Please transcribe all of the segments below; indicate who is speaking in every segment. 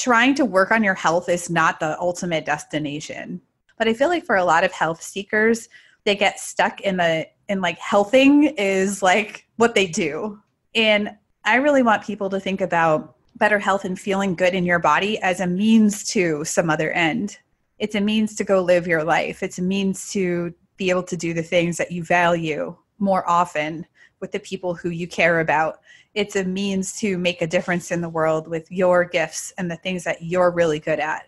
Speaker 1: trying to work on your health is not the ultimate destination. But I feel like for a lot of health seekers, they get stuck in like healthing is like what they do. And I really want people to think about better health and feeling good in your body as a means to some other end. It's a means to go live your life. It's a means to be able to do the things that you value more often with the people who you care about. It's a means to make a difference in the world with your gifts and the things that you're really good at.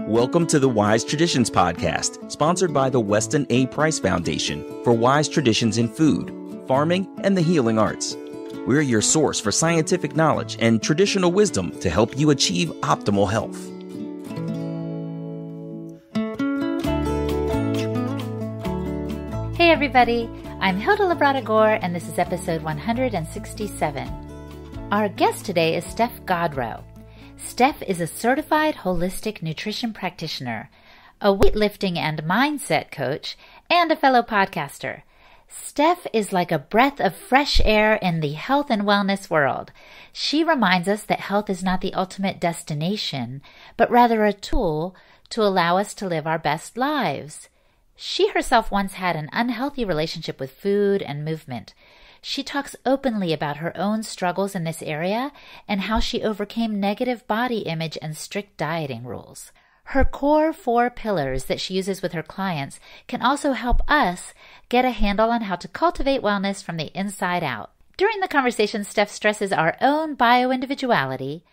Speaker 2: Welcome to the Wise Traditions Podcast, sponsored by the Weston A. Price Foundation for wise traditions in food, farming, and the healing arts. We're your source for scientific knowledge and traditional wisdom to help you achieve optimal health.
Speaker 3: Hey everybody, I'm Hilda Labrada Gore, and this is episode 167. Our guest today is Steph Gaudreau. Steph is a certified holistic nutrition practitioner, a weightlifting and mindset coach, and a fellow podcaster. Steph is like a breath of fresh air in the health and wellness world. She reminds us that health is not the ultimate destination, but rather a tool to allow us to live our best lives. She herself once had an unhealthy relationship with food and movement. She talks openly about her own struggles in this area and how she overcame negative body image and strict dieting rules. Her core 4 pillars that she uses with her clients can also help us get a handle on how to cultivate wellness from the inside out. During the conversation, Steph stresses our own bio-individuality,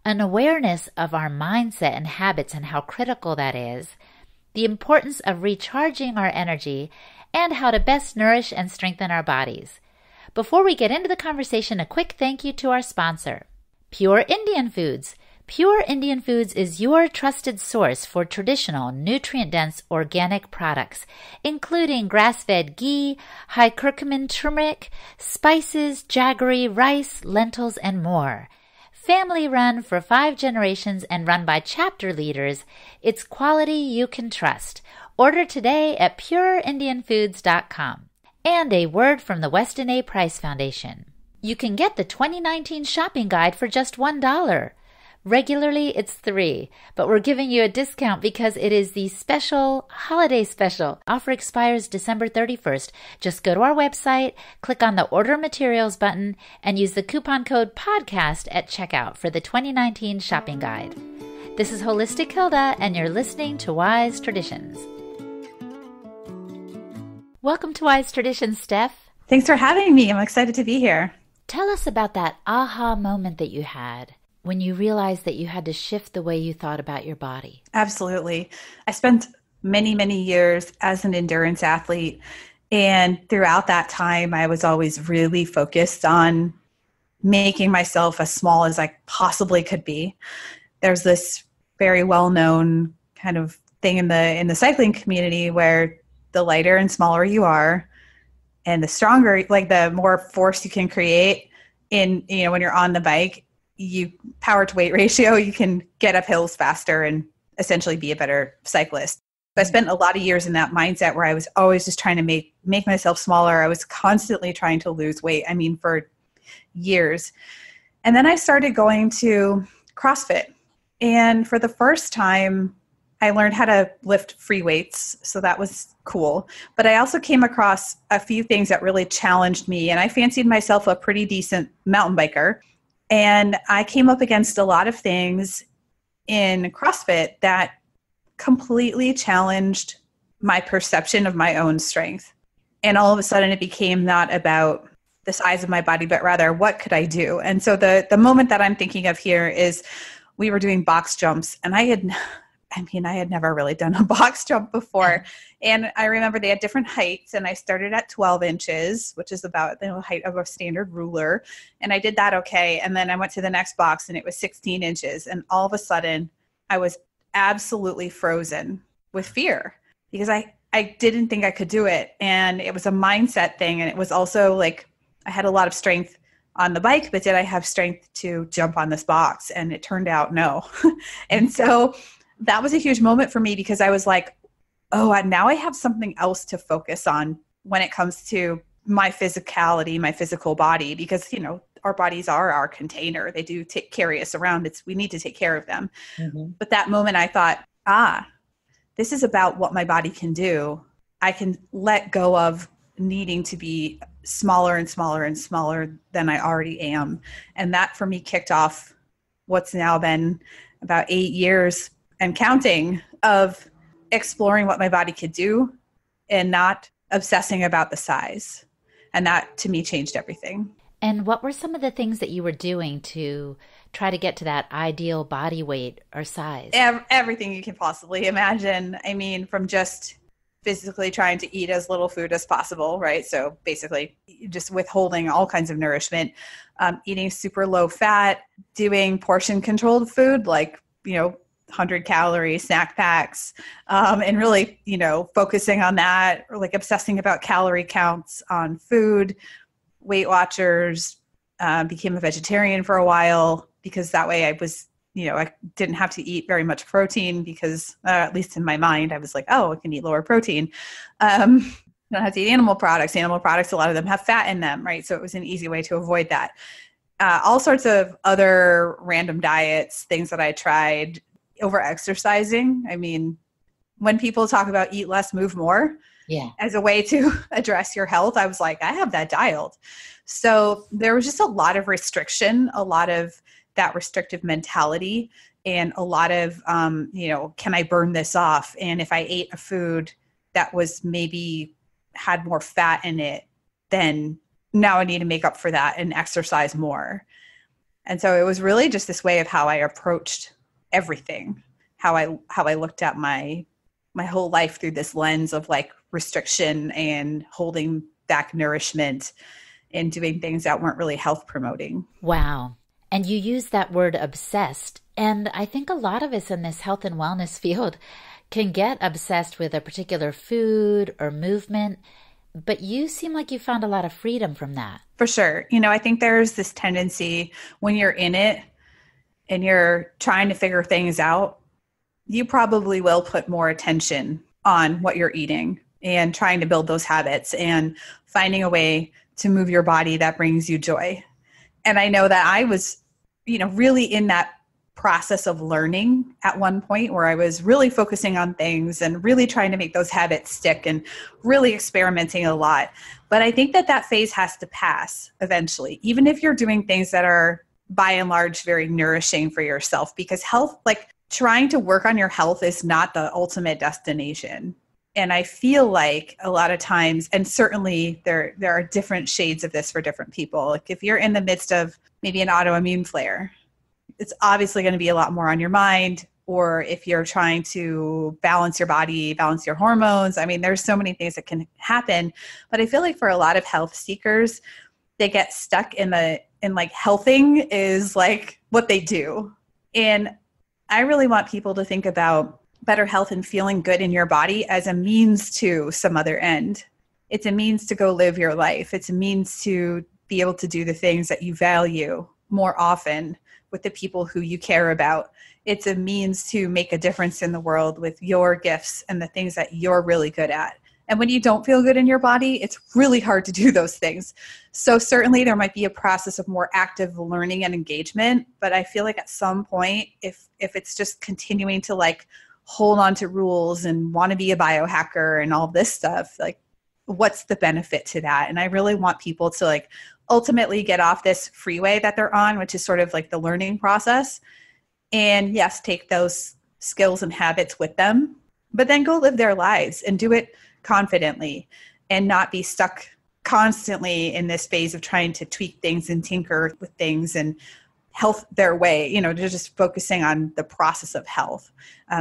Speaker 3: an awareness of our mindset and habits and how critical that is, the importance of recharging our energy, and how to best nourish and strengthen our bodies. Before we get into the conversation, a quick thank you to our sponsor, Pure Indian Foods. Pure Indian Foods is your trusted source for traditional, nutrient-dense organic products, including grass-fed ghee, high curcumin turmeric, spices, jaggery, rice, lentils, and more. Family-run for 5 generations and run by chapter leaders, it's quality you can trust. Order today at pureindianfoods.com. And a word from the Weston A. Price Foundation. You can get the 2019 shopping guide for just $1. Regularly, it's $3, but we're giving you a discount because it is the special holiday special. Offer expires December 31st. Just go to our website, click on the Order Materials button, and use the coupon code PODCAST at checkout for the 2019 shopping guide. This is Holistic Hilda, and you're listening to Wise Traditions. Welcome to Wise Traditions, Steph.
Speaker 1: Thanks for having me. I'm excited to be here.
Speaker 3: Tell us about that aha moment that you had when you realized that you had to shift the way you thought about your body.
Speaker 1: Absolutely. I spent many, many years as an endurance athlete. And throughout that time, I was always really focused on making myself as small as I possibly could be. There's this very well-known kind of thing in the cycling community where the lighter and smaller you are, and the stronger, like the more force you can create in, when you're on the bike, you power to weight ratio, you can get up hills faster and essentially be a better cyclist. But I spent a lot of years in that mindset where I was always just trying to make myself smaller. I was constantly trying to lose weight. I mean, for years. And then I started going to CrossFit. And for the first time, I learned how to lift free weights. So that was cool. But I also came across a few things that really challenged me. And I fancied myself a pretty decent mountain biker. And I came up against a lot of things in CrossFit that completely challenged my perception of my own strength. And all of a sudden it became not about the size of my body, but rather what could I do? And so the moment that I'm thinking of here is we were doing box jumps, and I had never really done a box jump before. And I remember they had different heights, and I started at 12 inches, which is about the height of a standard ruler. And I did that okay. And then I went to the next box, and it was 16 inches. And all of a sudden, I was absolutely frozen with fear because I didn't think I could do it. And it was a mindset thing. And it was also like I had a lot of strength on the bike, but did I have strength to jump on this box? And it turned out no. And so that was a huge moment for me because I was like, oh, now I have something else to focus on when it comes to my physicality, my physical body, because, our bodies are our container. They do carry us around. We need to take care of them.
Speaker 3: Mm-hmm.
Speaker 1: But that moment I thought, this is about what my body can do. I can let go of needing to be smaller and smaller and smaller than I already am. And that for me kicked off what's now been about 8 years and counting of exploring what my body could do and not obsessing about the size. And that to me changed everything.
Speaker 3: And what were some of the things that you were doing to try to get to that ideal body weight or size?
Speaker 1: Everything you can possibly imagine. I mean, from just physically trying to eat as little food as possible, right? So basically just withholding all kinds of nourishment, eating super low fat, doing portion controlled food, like, 100 calorie snack packs, and really, focusing on that, or like obsessing about calorie counts on food. Weight Watchers, became a vegetarian for a while because that way I was, I didn't have to eat very much protein because, at least in my mind, I was like, oh, I can eat lower protein. I don't have to eat animal products. Animal products, a lot of them have fat in them, right? So it was an easy way to avoid that. All sorts of other random diets, things that I tried, over exercising. I mean, when people talk about eat less, move more, as a way to address your health, I was like, I have that dialed. So there was just a lot of restriction, a lot of that restrictive mentality, and a lot of, can I burn this off? And if I ate a food that was maybe had more fat in it, then now I need to make up for that and exercise more. And so it was really just this way of how I approached everything, how I looked at my whole life through this lens of like restriction and holding back nourishment and doing things that weren't really health promoting.
Speaker 3: Wow. And you use that word obsessed. And I think a lot of us in this health and wellness field can get obsessed with a particular food or movement, but you seem like you found a lot of freedom from that.
Speaker 1: For sure. I think there's this tendency when you're in it and you're trying to figure things out, you probably will put more attention on what you're eating and trying to build those habits and finding a way to move your body that brings you joy. And I know that I was, really in that process of learning at one point where I was really focusing on things and really trying to make those habits stick and really experimenting a lot. But I think that phase has to pass eventually, even if you're doing things that are by and large very nourishing for yourself, because health, like trying to work on your health is not the ultimate destination. And I feel like a lot of times, and certainly there are different shades of this for different people. Like if you're in the midst of maybe an autoimmune flare, it's obviously going to be a lot more on your mind. Or if you're trying to balance your body, balance your hormones, I mean, there's so many things that can happen. But I feel like for a lot of health seekers, they get stuck in like healthing is like what they do. And I really want people to think about better health and feeling good in your body as a means to some other end. It's a means to go live your life. It's a means to be able to do the things that you value more often with the people who you care about. It's a means to make a difference in the world with your gifts and the things that you're really good at. And when you don't feel good in your body, it's really hard to do those things. So certainly there might be a process of more active learning and engagement, but I feel like at some point, if it's just continuing to like hold on to rules and want to be a biohacker and all this stuff, like what's the benefit to that? And I really want people to like ultimately get off this freeway that they're on, which is sort of like the learning process. And yes, take those skills and habits with them, but then go live their lives and do it confidently and not be stuck constantly in this phase of trying to tweak things and tinker with things and health their way, they're just focusing on the process of health.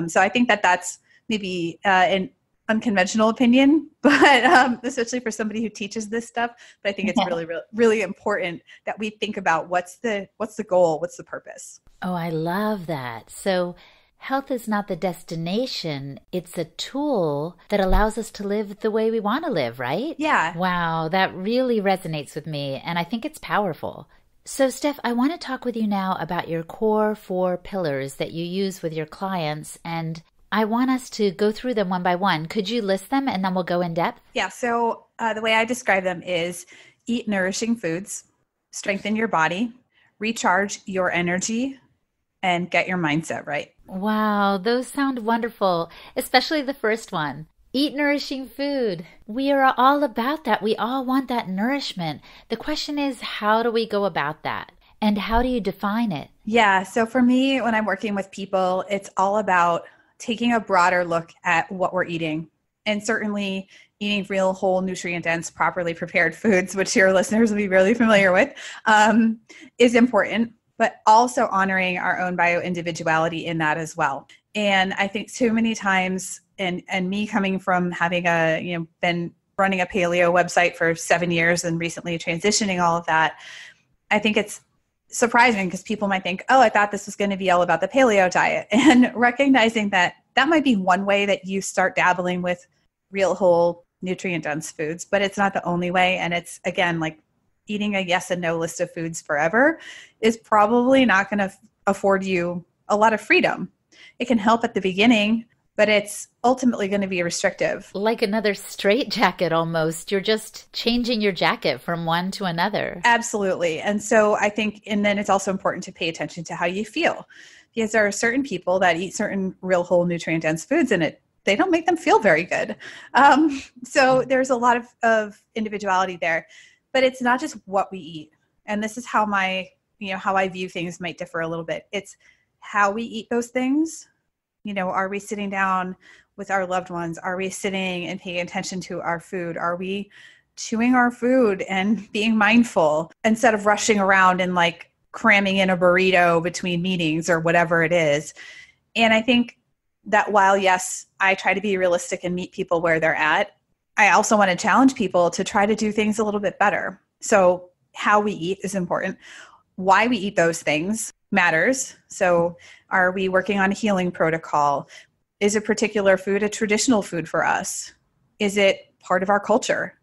Speaker 1: So I think that's maybe an unconventional opinion, but especially for somebody who teaches this stuff. But I think it's really, really, really important that we think about what's the goal, what's the purpose.
Speaker 3: Oh, I love that. So health is not the destination. It's a tool that allows us to live the way we want to live, right?
Speaker 1: Yeah.
Speaker 3: Wow, that really resonates with me. And I think it's powerful. So, Steph, I want to talk with you now about your core 4 pillars that you use with your clients. And I want us to go through them one by one. Could you list them and then we'll go in depth?
Speaker 1: Yeah. So The way I describe them is eat nourishing foods, strengthen your body, recharge your energy, and get your mindset right.
Speaker 3: Wow, those sound wonderful, especially the first one. Eat nourishing food. We are all about that. We all want that nourishment. The question is, how do we go about that? And how do you define it?
Speaker 1: Yeah. So for me, when I'm working with people, it's all about taking a broader look at what we're eating. And certainly eating real, whole, nutrient-dense, properly prepared foods, which your listeners will be really familiar with, is important, but also honoring our own bio-individuality in that as well. And I think too many times, and me coming from having been running a paleo website for 7 years and recently transitioning all of that, I think it's surprising because people might think, oh, I thought this was going to be all about the paleo diet. And recognizing that that might be one way that you start dabbling with real, whole, nutrient-dense foods, but it's not the only way. And it's, again, like eating a yes and no list of foods forever is probably not going to afford you a lot of freedom. It can help at the beginning, but it's ultimately going to be restrictive.
Speaker 3: Like another straitjacket almost. You're just changing your jacket from one to another.
Speaker 1: Absolutely. And so I think, and then it's also important to pay attention to how you feel, because there are certain people that eat certain real, whole, nutrient-dense foods and they don't make them feel very good. So there's a lot of individuality there, but it's not just what we eat. And this is how how I view things might differ a little bit. It's how we eat those things. Are we sitting down with our loved ones? Are we sitting and paying attention to our food? Are we chewing our food and being mindful instead of rushing around and like cramming in a burrito between meetings or whatever it is? And I think that while, yes, I try to be realistic and meet people where they're at, I also want to challenge people to try to do things a little bit better. So how we eat is important. Why we eat those things matters. So are we working on a healing protocol? Is a particular food a traditional food for us? Is it part of our culture?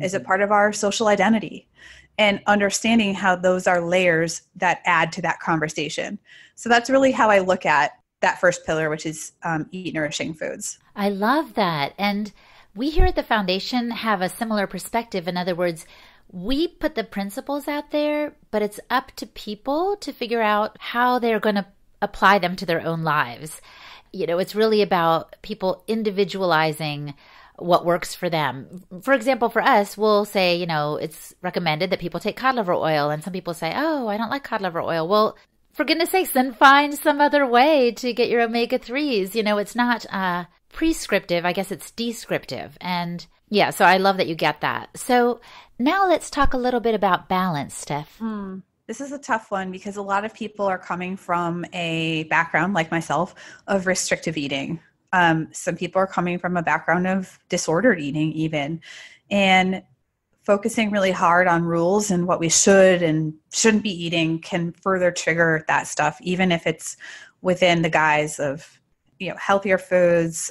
Speaker 1: Is it part of our social identity? And understanding how those are layers that add to that conversation. So that's really how I look at that first pillar, which is eat nourishing foods.
Speaker 3: I love that. And we here at the foundation have a similar perspective. In other words, we put the principles out there, but it's up to people to figure out how they're going to apply them to their own lives. It's really about people individualizing what works for them. For example, for us, we'll say, it's recommended that people take cod liver oil. And some people say, oh, I don't like cod liver oil. Well, for goodness sakes, then find some other way to get your omega-3s. It's not prescriptive. I guess it's descriptive. And yeah, so I love that you get that. So now let's talk a little bit about balance, Steph.
Speaker 1: This is a tough one because a lot of people are coming from a background, like myself, of restrictive eating. Some people are coming from a background of disordered eating even. And focusing really hard on rules and what we should and shouldn't be eating can further trigger that stuff, even if it's within the guise of, healthier foods,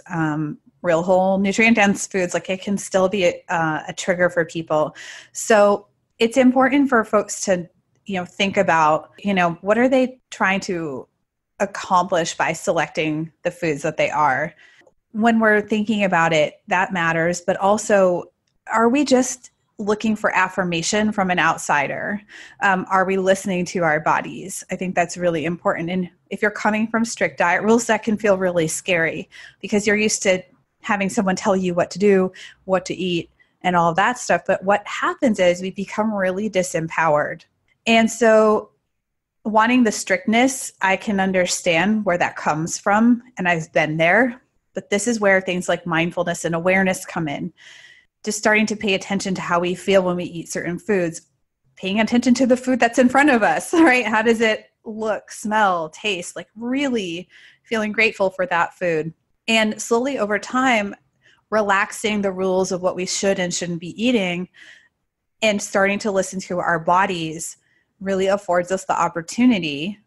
Speaker 1: real whole nutrient dense foods. Like it can still be a trigger for people. So it's important for folks to, think about, what are they trying to accomplish by selecting the foods that they are. When we're thinking about it, that matters. But also, are we just looking for affirmation from an outsider? Are we listening to our bodies? I think that's really important. And if you're coming from strict diet rules, that can feel really scary because you're used to having someone tell you what to do, what to eat, and all of that stuff. But what happens is we become really disempowered. And so wanting the strictness, I can understand where that comes from, and I've been there. But this is where things like mindfulness and awareness come in. Just starting to pay attention to how we feel when we eat certain foods, paying attention to the food that's in front of us, right? How does it look, smell, taste, like really feeling grateful for that food. And slowly over time, relaxing the rules of what we should and shouldn't be eating and starting to listen to our bodies really affords us the opportunity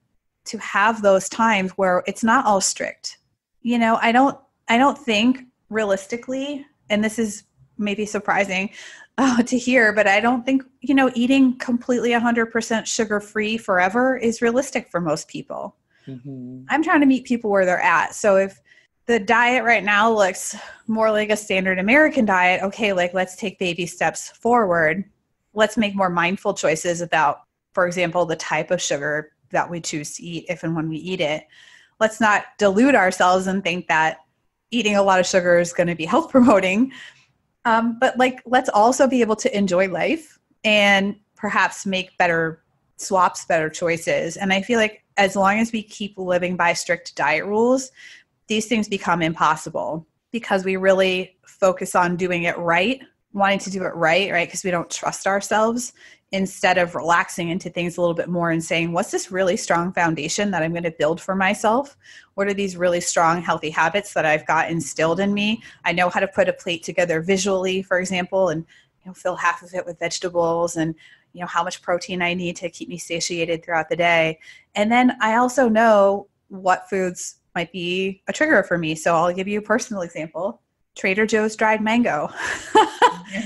Speaker 1: to have those times where it's not all strict. I don't think realistically, and this is maybe surprising to hear, but I don't think, eating completely 100% sugar-free forever is realistic for most people. Mm-hmm. I'm trying to meet people where they're at. So if the diet right now looks more like a standard American diet. Okay, like let's take baby steps forward. Let's make more mindful choices about, for example, the type of sugar that we choose to eat if and when we eat it. Let's not delude ourselves and think that eating a lot of sugar is going to be health promoting. But like, let's also be able to enjoy life and perhaps make better swaps, better choices. And I feel like as long as we keep living by strict diet rules, these things become impossible because we really focus on doing it right, wanting to do it right? Because we don't trust ourselves, instead of relaxing into things a little bit more and saying, what's this really strong foundation that I'm going to build for myself? What are these really strong, healthy habits that I've got instilled in me? I know how to put a plate together visually, for example, and fill half of it with vegetables, and how much protein I need to keep me satiated throughout the day. And then I also know what foods might be a trigger for me. So I'll give you a personal example. Trader Joe's dried mango.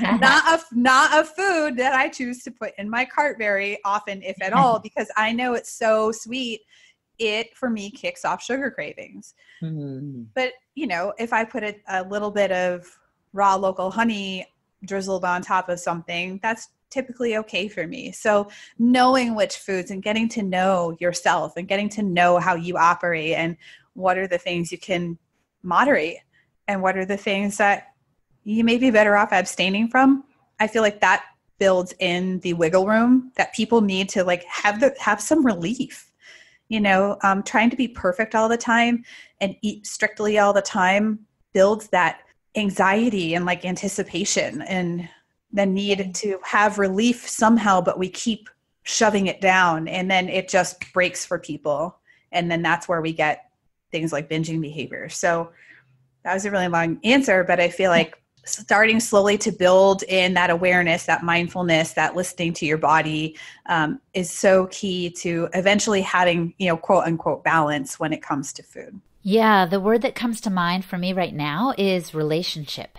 Speaker 1: Not a food that I choose to put in my cart very often, if at all, because I know it's so sweet. It, for me, kicks off sugar cravings. Mm-hmm. But, if I put a little bit of raw local honey drizzled on top of something, that's typically okay for me. So knowing which foods and getting to know yourself and getting to know how you operate and what are the things you can moderate and what are the things that you may be better off abstaining from. I feel like that builds in the wiggle room that people need to like have some relief. Trying to be perfect all the time and eat strictly all the time builds that anxiety and like anticipation and the need to have relief somehow, but we keep shoving it down and then it just breaks for people. And then that's where we get things like binging behavior. So that was a really long answer, but I feel like starting slowly to build in that awareness, that mindfulness, that listening to your body is so key to eventually having, quote unquote, balance when it comes to food.
Speaker 3: Yeah, the word that comes to mind for me right now is relationship.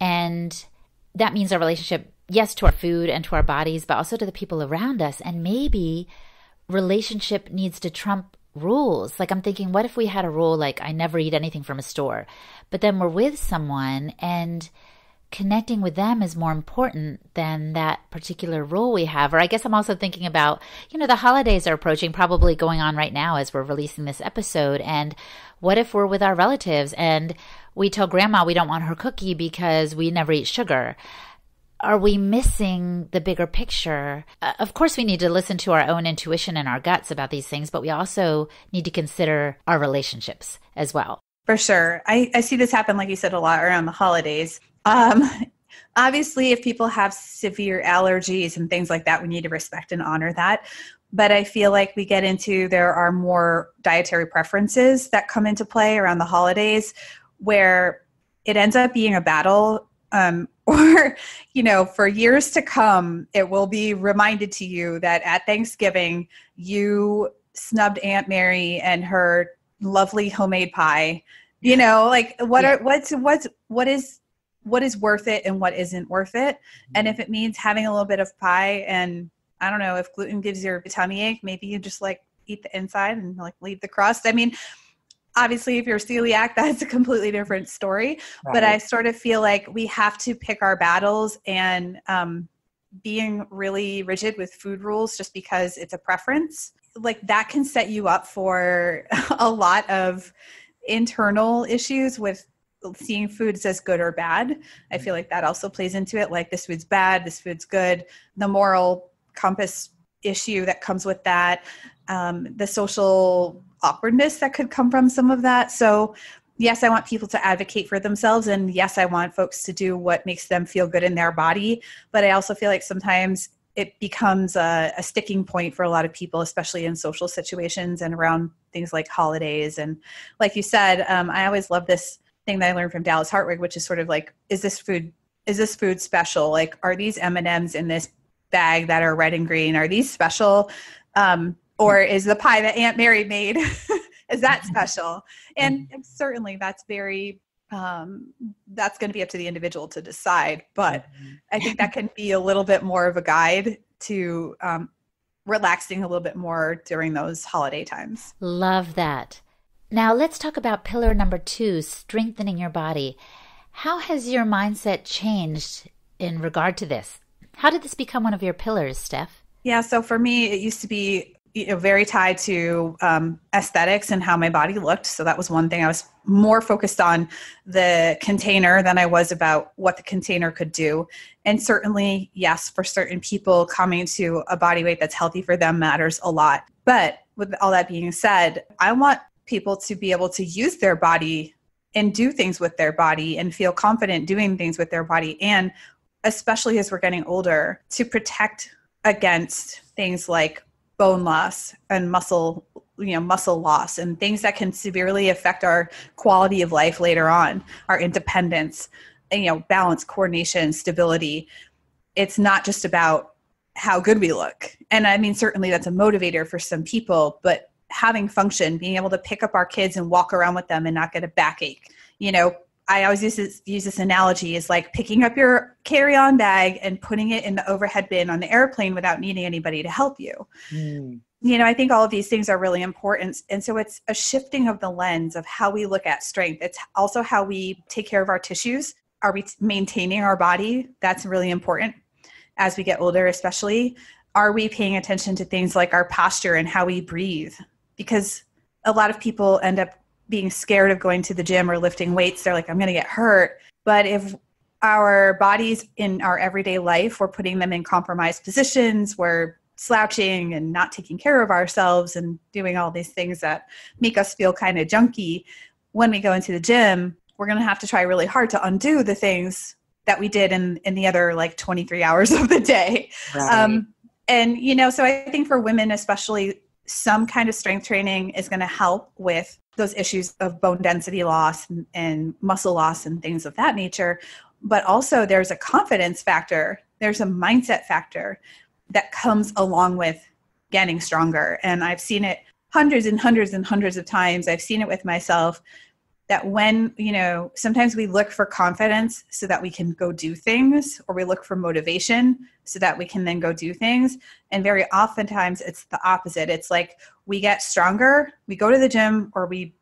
Speaker 3: And that means our relationship, yes, to our food and to our bodies, but also to the people around us. And maybe relationship needs to trump rules. Like I'm thinking, what if we had a rule like I never eat anything from a store, but then we're with someone and connecting with them is more important than that particular rule we have. Or I guess I'm also thinking about, the holidays are approaching, probably going on right now as we're releasing this episode. And what if we're with our relatives and we tell grandma we don't want her cookie because we never eat sugar? Are we missing the bigger picture? Of course, we need to listen to our own intuition and our guts about these things, but we also need to consider our relationships as well.
Speaker 1: For sure. I see this happen, like you said, a lot around the holidays. Obviously, if people have severe allergies and things like that, we need to respect and honor that. But I feel like we get into, there are more dietary preferences that come into play around the holidays where it ends up being a battle. Or, for years to come, it will be reminded to you that at Thanksgiving, you snubbed Aunt Mary and her lovely homemade pie. What is worth it and what isn't worth it. And if it means having a little bit of pie and I don't know, if gluten gives you a tummy ache, maybe you just like eat the inside and like leave the crust. I mean, obviously if you're celiac, that's a completely different story, right. But I sort of feel like we have to pick our battles, and being really rigid with food rules just because it's a preference, like that can set you up for a lot of internal issues with seeing foods as good or bad. I feel like that also plays into it. Like this food's bad, this food's good. The moral compass issue that comes with that, the social awkwardness that could come from some of that. So yes, I want people to advocate for themselves. And yes, I want folks to do what makes them feel good in their body. But I also feel like sometimes it becomes a sticking point for a lot of people, especially in social situations and around things like holidays. And like you said, I always love this thing that I learned from Dallas Hartwig, which is sort of like, is this food special? Like, are these M&Ms in this bag that are red and green, are these special? Or is the pie that Aunt Mary made, is that special? And certainly that's very, that's going to be up to the individual to decide. But I think that can be a little bit more of a guide to relaxing a little bit more during those holiday times.
Speaker 3: Love that. Now let's talk about pillar number 2, strengthening your body. How has your mindset changed in regard to this? How did this become one of your pillars, Steph?
Speaker 1: Yeah, so for me, it used to be very tied to aesthetics and how my body looked. So that was one thing. I was more focused on the container than I was about what the container could do. And certainly, yes, for certain people, coming to a body weight that's healthy for them matters a lot. But with all that being said, I want people to be able to use their body and do things with their body and feel confident doing things with their body. And especially as we're getting older, to protect against things like bone loss and muscle loss and things that can severely affect our quality of life later on, our independence, and, balance, coordination, stability. It's not just about how good we look. And I mean, certainly that's a motivator for some people, but having function, being able to pick up our kids and walk around with them and not get a backache. I always use this analogy is like picking up your carry-on bag and putting it in the overhead bin on the airplane without needing anybody to help you. I think all of these things are really important. And so it's a shifting of the lens of how we look at strength. It's also how we take care of our tissues. Are we maintaining our body? That's really important as we get older, especially. Are we paying attention to things like our posture and how we breathe? Because a lot of people end up being scared of going to the gym or lifting weights. They're like, I'm going to get hurt. But if our bodies in our everyday life, we're putting them in compromised positions, we're slouching and not taking care of ourselves and doing all these things that make us feel kind of junky. When we go into the gym, we're going to have to try really hard to undo the things that we did in the other 23 hours of the day.
Speaker 3: Right.
Speaker 1: So I think for women, especially, some kind of strength training is going to help with those issues of bone density loss and muscle loss and things of that nature. But also there's a confidence factor. There's a mindset factor that comes along with getting stronger. And I've seen it hundreds and hundreds and hundreds of times. I've seen it with myself that when, sometimes we look for confidence so that we can go do things, or we look for motivation so that we can then go do things. And very oftentimes it's the opposite. It's like we get stronger, we go to the gym, or we,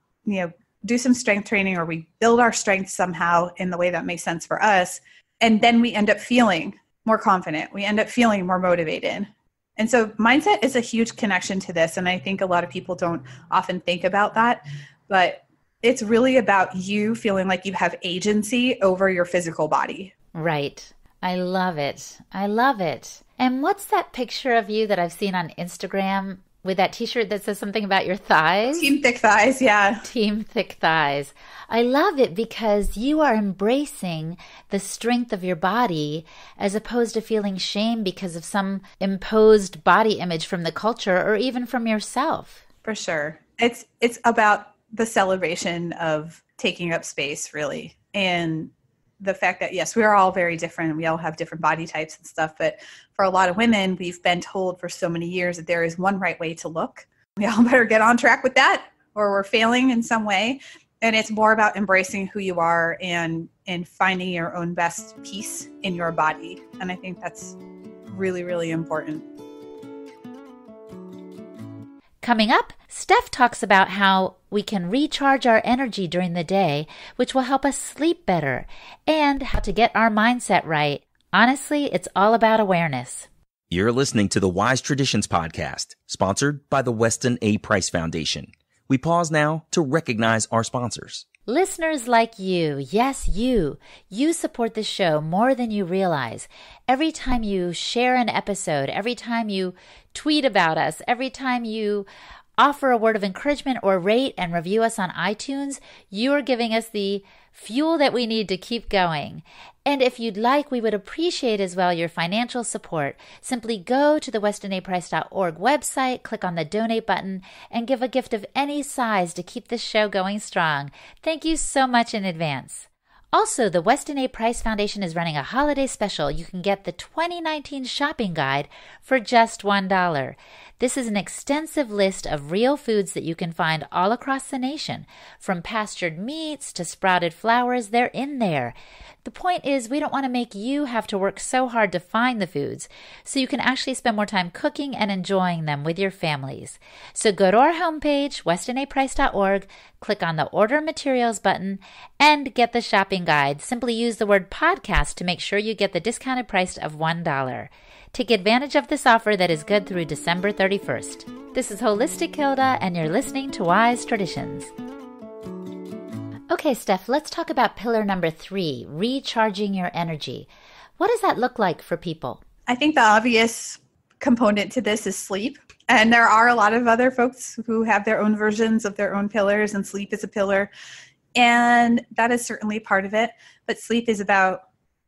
Speaker 1: do some strength training, or we build our strength somehow in the way that makes sense for us. And then we end up feeling more confident. We end up feeling more motivated. And so mindset is a huge connection to this. And I think a lot of people don't often think about that, but it's really about you feeling like you have agency over your physical body.
Speaker 3: Right. I love it. I love it. And what's that picture of you that I've seen on Instagram with that t-shirt that says something about your thighs?
Speaker 1: Team thick thighs, yeah.
Speaker 3: Team thick thighs. I love it because you are embracing the strength of your body as opposed to feeling shame because of some imposed body image from the culture or even from yourself.
Speaker 1: For sure. It's about the celebration of taking up space, really. And the fact that, yes, we are all very different. We all have different body types and stuff. But for a lot of women, we've been told for so many years that there is one right way to look. We all better get on track with that, or we're failing in some way. And it's more about embracing who you are and finding your own best piece in your body. And I think that's really, really important.
Speaker 3: Coming up, Steph talks about how we can recharge our energy during the day, which will help us sleep better, and how to get our mindset right. Honestly, it's all about awareness.
Speaker 2: You're listening to the Wise Traditions Podcast, sponsored by the Weston A. Price Foundation. We pause now to recognize our sponsors.
Speaker 3: Listeners like you, yes, you support the show more than you realize. Every time you share an episode, every time you tweet about us, every time you offer a word of encouragement or rate and review us on iTunes, you are giving us the fuel that we need to keep going. And if you'd like, we would appreciate as well your financial support. Simply go to the westonaprice.org website, click on the donate button, and give a gift of any size to keep this show going strong. Thank you so much in advance. Also, the Weston A. Price Foundation is running a holiday special. You can get the 2019 shopping guide for just $1. This is an extensive list of real foods that you can find all across the nation. From pastured meats to sprouted flowers, they're in there. The point is, we don't want to make you have to work so hard to find the foods, so you can actually spend more time cooking and enjoying them with your families. So go to our homepage, westonaprice.org, click on the Order Materials button, and get the shopping guide. Simply use the word podcast to make sure you get the discounted price of $1. Take advantage of this offer that is good through December 31st. This is Holistic Hilda, and you're listening to Wise Traditions. Okay, Steph, let's talk about pillar number 3, recharging your energy. What does that look like for people?
Speaker 1: I think the obvious component to this is sleep. And there are a lot of other folks who have their own versions of their own pillars, and sleep is a pillar. And that is certainly part of it. But sleep is about,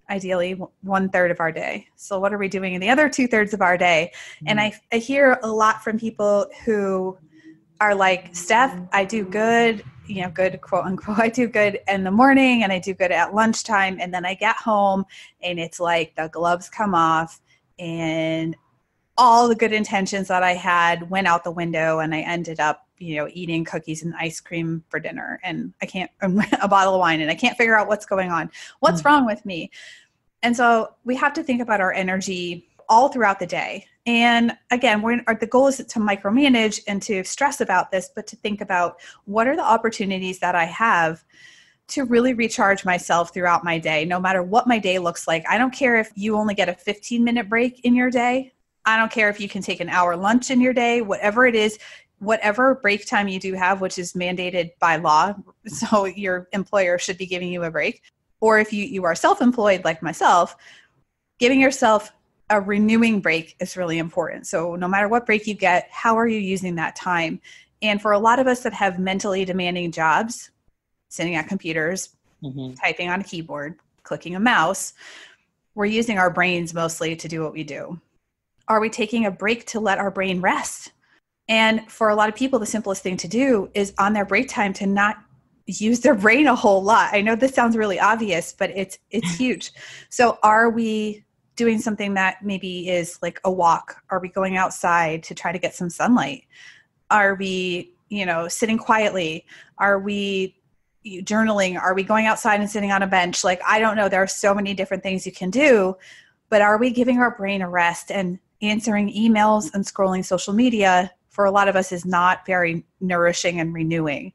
Speaker 1: ideally, 1/3 of our day. So what are we doing in the other 2/3 of our day? And I hear a lot from people who are like, Steph, I do good, good, quote unquote, I do good in the morning and I do good at lunchtime. And then I get home and it's like the gloves come off and all the good intentions that I had went out the window, and I ended up, eating cookies and ice cream for dinner, and a bottle of wine, and I can't figure out what's going on. What's wrong with me? And so we have to think about our energy all throughout the day. And again, the goal isn't to micromanage and to stress about this, but to think about what are the opportunities that I have to really recharge myself throughout my day, no matter what my day looks like. I don't care if you only get a 15-minute break in your day. I don't care if you can take an hour lunch in your day, whatever it is, whatever break time you do have, which is mandated by law. So your employer should be giving you a break. Or if you are self-employed like myself, giving yourself a renewing break is really important. So no matter what break you get, how are you using that time? And for a lot of us that have mentally demanding jobs, sitting at computers, typing on a keyboard, clicking a mouse, we're using our brains mostly to do what we do. Are we taking a break to let our brain rest? And for a lot of people, the simplest thing to do is on their break time to not use their brain a whole lot. I know this sounds really obvious, but it's huge. So are we doing something that maybe is like a walk? Are we going outside to try to get some sunlight? Are we, sitting quietly? Are we journaling? Are we going outside and sitting on a bench? Like, I don't know. There are so many different things you can do, but are we giving our brain a rest? And answering emails and scrolling social media for a lot of us is not very nourishing and renewing.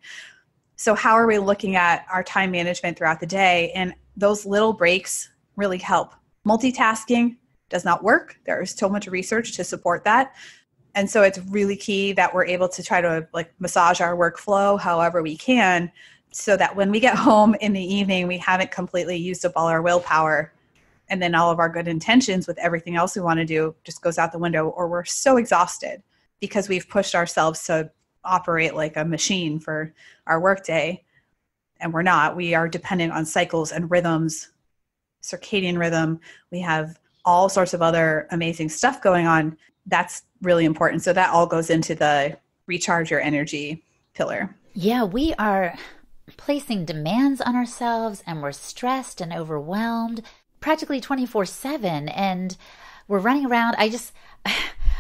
Speaker 1: So how are we looking at our time management throughout the day? And those little breaks really help. Multitasking does not work. There is so much research to support that. And so it's really key that we're able to try to massage our workflow however we can, so that when we get home in the evening, we haven't completely used up all our willpower. And then all of our good intentions with everything else we want to do just goes out the window, or we're so exhausted because we've pushed ourselves to operate like a machine for our workday. And we're not. We are dependent on cycles and rhythms, circadian rhythm. We have all sorts of other amazing stuff going on. That's really important. So that all goes into the recharge your energy pillar.
Speaker 3: Yeah, we are placing demands on ourselves, and we're stressed and overwhelmed practically 24/7, and we're running around.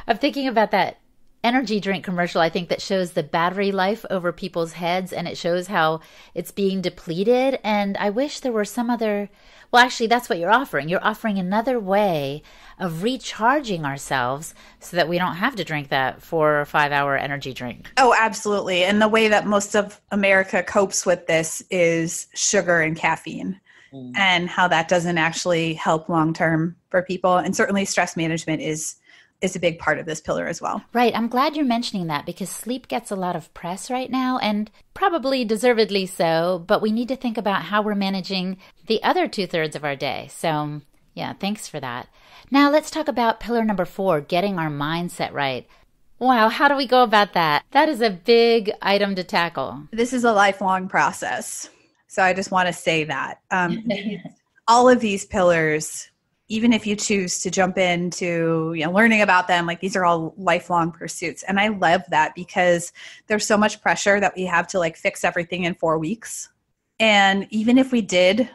Speaker 3: I'm thinking about that energy drink commercial, I think, that shows the battery life over people's heads, and it shows how it's being depleted. And I wish there were some other, well, actually, that's what you're offering. You're offering another way of recharging ourselves so that we don't have to drink that 4 or 5 hour energy drink.
Speaker 1: Oh, absolutely. And the way that most of America copes with this is sugar and caffeine, and how that doesn't actually help long-term for people. And certainly stress management is a big part of this pillar as well.
Speaker 3: Right. I'm glad you're mentioning that, because sleep gets a lot of press right now, and probably deservedly so, but we need to think about how we're managing the other 2/3 of our day. So yeah, thanks for that. Now let's talk about pillar number 4, getting our mindset right. Wow, how do we go about that? That is a big item to tackle.
Speaker 1: This is a lifelong process. So I just want to say that all of these pillars, even if you choose to jump into learning about them, these are all lifelong pursuits. And I love that, because there's so much pressure that we have to fix everything in 4 weeks. And even if we did,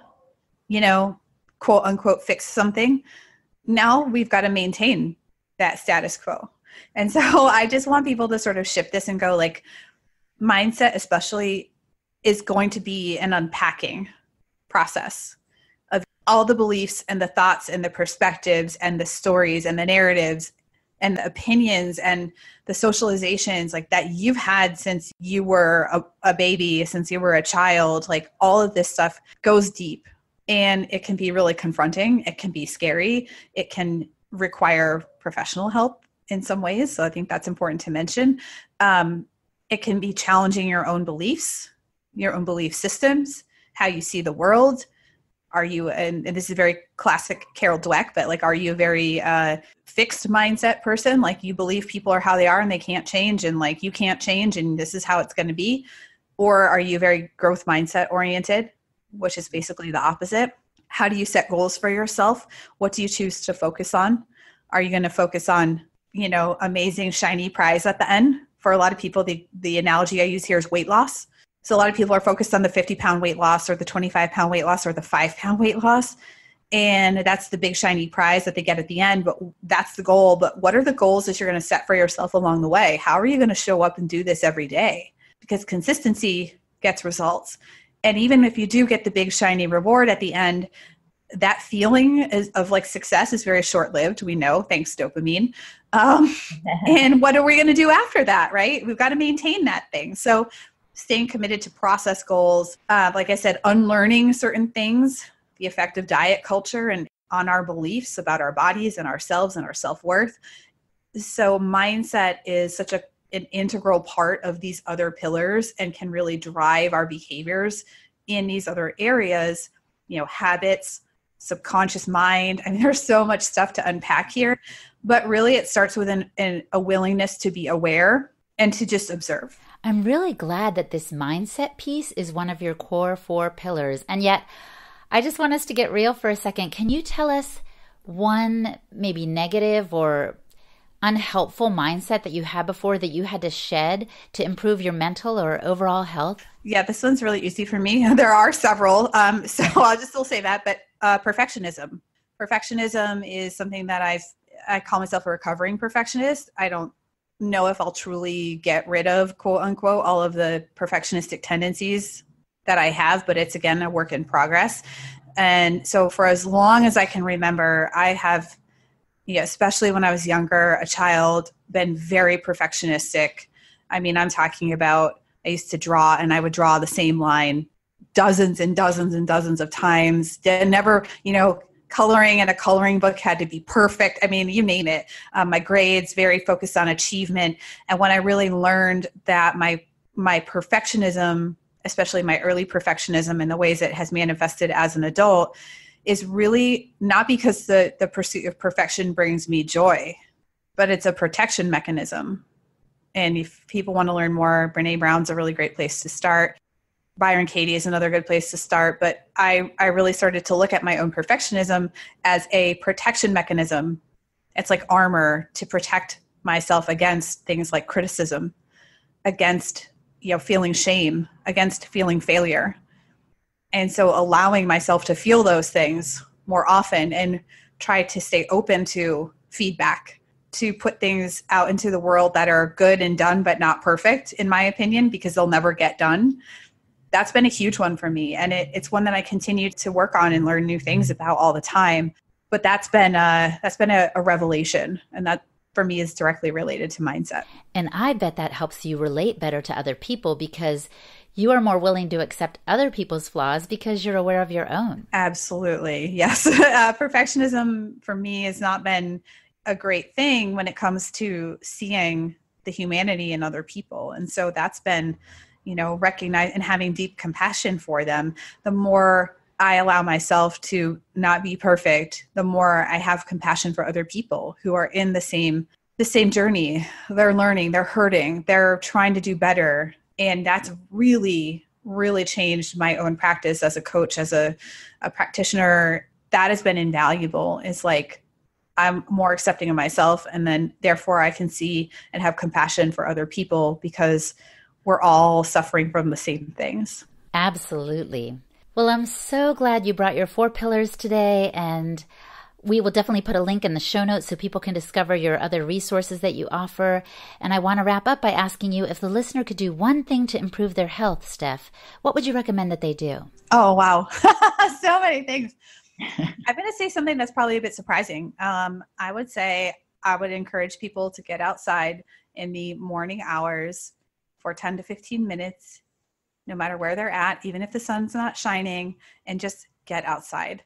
Speaker 1: quote unquote, fix something, now we've got to maintain that status quo. And so I just want people to sort of shift this and go mindset especially is going to be an unpacking process of all the beliefs and the thoughts and the perspectives and the stories and the narratives and the opinions and the socializations like that you've had since you were a baby, since you were a child, like all of this stuff goes deep, and it can be really confronting. It can be scary. It can require professional help in some ways. So I think that's important to mention. It can be challenging your own beliefs, your own belief systems, how you see the world. Are you, and this is very classic Carol Dweck, but like, are you a very fixed mindset person? Like you believe people are how they are and they can't change, and like you can't change and this is how it's going to be? Or are you very growth mindset oriented, which is basically the opposite? How do you set goals for yourself? What do you choose to focus on? Are you going to focus on, amazing shiny prize at the end? For a lot of people, the analogy I use here is weight loss. So a lot of people are focused on the 50-pound weight loss or the 25-pound weight loss or the 5-pound weight loss. And that's the big shiny prize that they get at the end, but that's the goal. But what are the goals that you're going to set for yourself along the way? How are you going to show up and do this every day? Because consistency gets results. And even if you do get the big shiny reward at the end, that feeling of like success is very short-lived. We know, thanks dopamine. And what are we going to do after that, right? We've got to maintain that thing. So staying committed to process goals, like I said, unlearning certain things, the effect of diet culture and on our beliefs about our bodies and ourselves and our self-worth. So mindset is such an integral part of these other pillars and can really drive our behaviors in these other areas, habits, subconscious mind. I mean, there's so much stuff to unpack here, but really it starts with a willingness to be aware and to just observe.
Speaker 3: I'm really glad that this mindset piece is one of your core 4 pillars. And yet, I just want us to get real for a second. Can you tell us one maybe negative or unhelpful mindset that you had before that you had to shed to improve your mental or overall health?
Speaker 1: Yeah, this one's really easy for me. There are several. So I'll just still say that. But perfectionism. Perfectionism is something that I call myself a recovering perfectionist. I don't know if I'll truly get rid of, quote unquote, all of the perfectionistic tendencies that I have, but it's, again, a work in progress. And so for as long as I can remember, I have, especially when I was younger, a child, been very perfectionistic. I mean, I'm talking about, I used to draw and I would draw the same line dozens and dozens and dozens of times. Never, coloring in a coloring book had to be perfect. I mean, you name it. My grades, very focused on achievement. And when I really learned that my perfectionism, especially my early perfectionism and the ways it has manifested as an adult, is really not because the pursuit of perfection brings me joy, but it's a protection mechanism. And if people want to learn more, Brene Brown's a really great place to start. Byron Katie is another good place to start. But I really started to look at my own perfectionism as a protection mechanism. It's like armor to protect myself against things like criticism, against feeling shame, against feeling failure. And so allowing myself to feel those things more often and try to stay open to feedback, to put things out into the world that are good and done, but not perfect, in my opinion, because they'll never get done. That's been a huge one for me. And it's one that I continue to work on and learn new things about all the time. But that's been a revelation. And that, for me, is directly related to mindset.
Speaker 3: And I bet that helps you relate better to other people because you are more willing to accept other people's flaws because you're aware of your own.
Speaker 1: Absolutely. Yes. Perfectionism for me has not been a great thing when it comes to seeing the humanity in other people. And so that's been, recognize and having deep compassion for them. The more I allow myself to not be perfect, the more I have compassion for other people who are in the same journey. They're learning, they're hurting, they're trying to do better. And that's really, really changed my own practice as a coach, as a practitioner. That has been invaluable. It's like, I'm more accepting of myself, and then therefore I can see and have compassion for other people because we're all suffering from the same things.
Speaker 3: Absolutely. Well, I'm so glad you brought your 4 pillars today, and we will definitely put a link in the show notes so people can discover your other resources that you offer. And I want to wrap up by asking you, if the listener could do one thing to improve their health, Steph, what would you recommend that they do?
Speaker 1: Oh, wow. So many things. I'm going to say something that's probably a bit surprising. I would say I would encourage people to get outside in the morning hours for 10 to 15 minutes, no matter where they're at, even if the sun's not shining, and just get outside.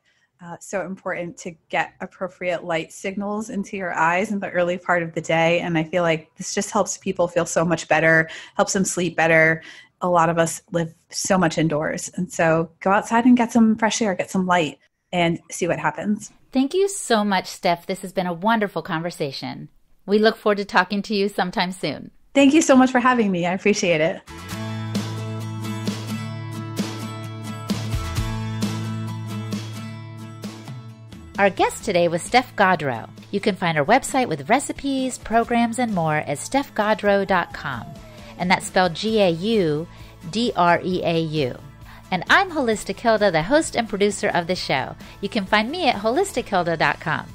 Speaker 1: So important to get appropriate light signals into your eyes in the early part of the day. And I feel like this just helps people feel so much better, helps them sleep better. A lot of us live so much indoors. And so go outside and get some fresh air, get some light, and see what happens.
Speaker 3: Thank you so much, Steph. This has been a wonderful conversation. We look forward to talking to you sometime soon.
Speaker 1: Thank you so much for having me. I appreciate it.
Speaker 3: Our guest today was Steph Gaudreau. You can find her website with recipes, programs, and more at stephgaudreau.com. And that's spelled Gaudreau. And I'm Holistic Hilda, the host and producer of the show. You can find me at holistichilda.com.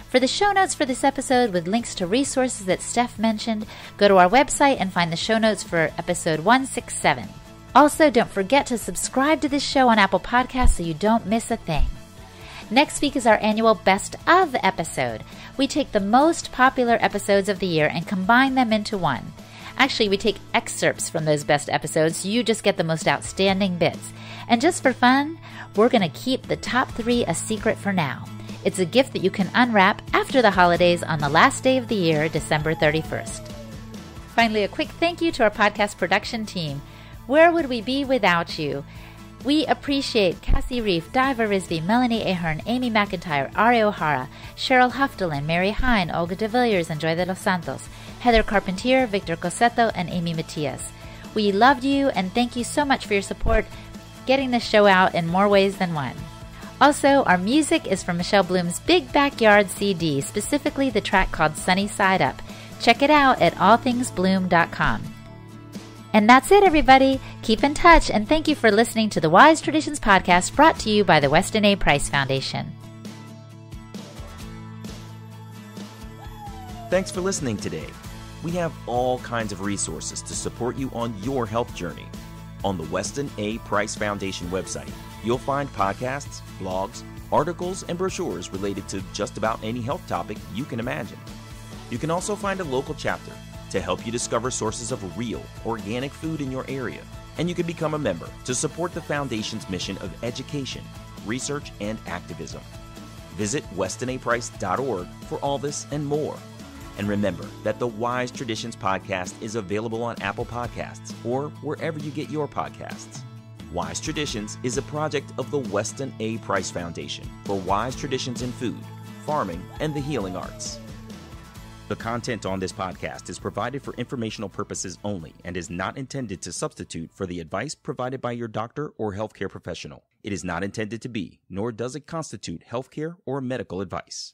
Speaker 3: For the show notes for this episode with links to resources that Steph mentioned, go to our website and find the show notes for episode 167. Also, don't forget to subscribe to this show on Apple Podcasts so you don't miss a thing. Next week is our annual Best Of episode. We take the most popular episodes of the year and combine them into one. Actually, we take excerpts from those best episodes, so you just get the most outstanding bits. And just for fun, we're going to keep the top 3 a secret for now. It's a gift that you can unwrap after the holidays on the last day of the year, December 31st. Finally, a quick thank you to our podcast production team. Where would we be without you? We appreciate Cassie Reef, Diva Risby, Melanie Ahern, Amy McIntyre, Ari O'Hara, Cheryl Huftelin, Mary Hine, Olga de Villiers, and Joy de los Santos, Heather Carpentier, Victor Cosetto, and Amy Matias. We love you and thank you so much for your support, getting the show out in more ways than one. Also, our music is from Michelle Bloom's Big Backyard CD, specifically the track called Sunny Side Up. Check it out at allthingsbloom.com. And that's it, everybody. Keep in touch, and thank you for listening to the Wise Traditions podcast brought to you by the Weston A. Price Foundation.
Speaker 2: Thanks for listening today. We have all kinds of resources to support you on your health journey. On the Weston A. Price Foundation website, you'll find podcasts, blogs, articles, and brochures related to just about any health topic you can imagine. You can also find a local chapter to help you discover sources of real, organic food in your area. And you can become a member to support the Foundation's mission of education, research, and activism. Visit westonaprice.org for all this and more. And remember that the Wise Traditions podcast is available on Apple Podcasts or wherever you get your podcasts. Wise Traditions is a project of the Weston A. Price Foundation for wise traditions in food, farming, and the healing arts. The content on this podcast is provided for informational purposes only and is not intended to substitute for the advice provided by your doctor or healthcare professional. It is not intended to be, nor does it constitute healthcare or medical advice.